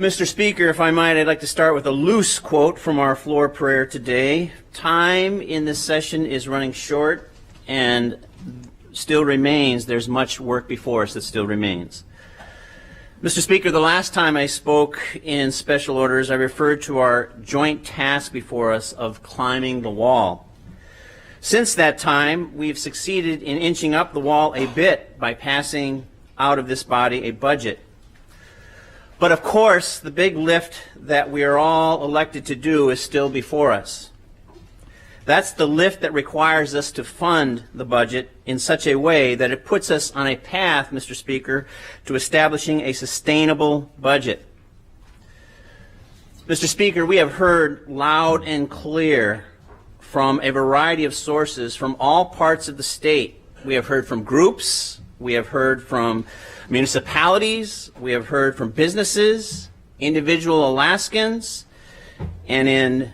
Mr. Speaker, if I might, I'd like to start with a loose quote from our floor prayer today. Time in this session is running short and still remains. There's much work before us that still remains. Mr. Speaker, the last time I spoke in special orders, I referred to our joint task before us of climbing the wall. Since that time, we've succeeded in inching up the wall a bit by passing out of this body a budget. But of course, the big lift that we are all elected to do is still before us. That's the lift that requires us to fund the budget in such a way that it puts us on a path, Mr. Speaker, to establishing a sustainable budget. Mr. Speaker, we have heard loud and clear from a variety of sources from all parts of the state. We have heard from groups, we have heard from municipalities, we have heard from businesses, individual Alaskans, and in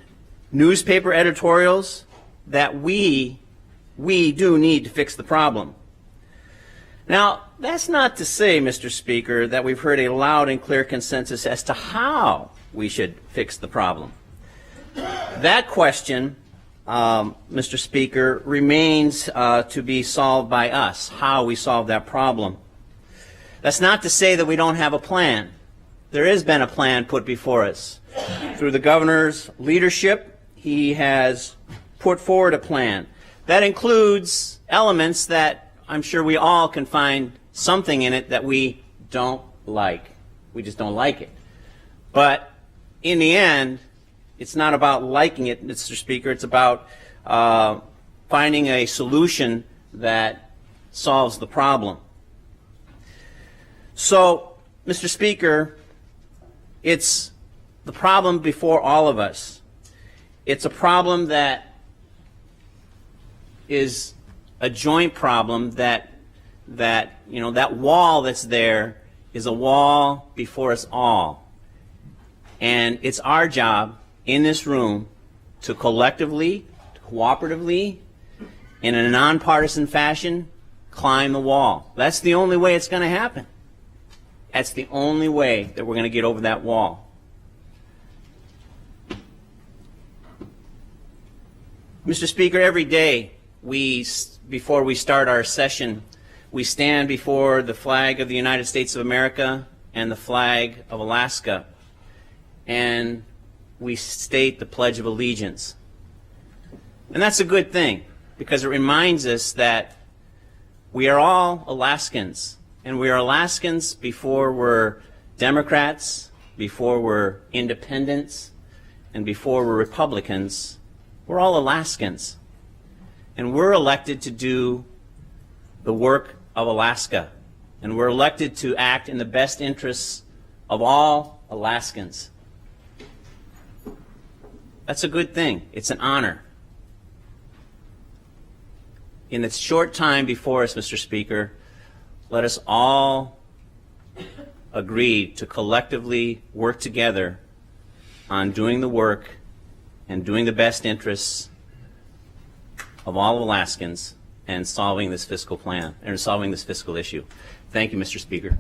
newspaper editorials that we do need to fix the problem. Now, that's not to say, Mr. Speaker, that we've heard a loud and clear consensus as to how we should fix the problem. That question, Mr. Speaker, remains to be solved by us, how we solve that problem. That's not to say that we don't have a plan. There has been a plan put before us. Through the governor's leadership, he has put forward a plan. That includes elements that I'm sure we all can find something in it that we don't like. We just don't like it. But in the end, it's not about liking it, Mr. Speaker. It's about finding a solution that solves the problem. So, Mr. Speaker, it's the problem before all of us. It's a problem that is a joint problem that wall that's there is a wall before us all. And it's our job in this room to collectively, cooperatively, in a nonpartisan fashion, climb the wall. That's the only way it's going to happen. That's the only way that we're going to get over that wall. Mr. Speaker, every day before we start our session, we stand before the flag of the United States of America and the flag of Alaska, and we state the Pledge of Allegiance. And that's a good thing, because it reminds us that we are all Alaskans, and we are Alaskans before we're Democrats, before we're independents, and before we're Republicans. We're all Alaskans. And we're elected to do the work of Alaska. And we're elected to act in the best interests of all Alaskans. That's a good thing. It's an honor. In the short time before us, Mr. Speaker, let us all agree to collectively work together on doing the work and doing the best interests of all Alaskans and solving this fiscal plan and solving this fiscal issue. Thank you, Mr. Speaker.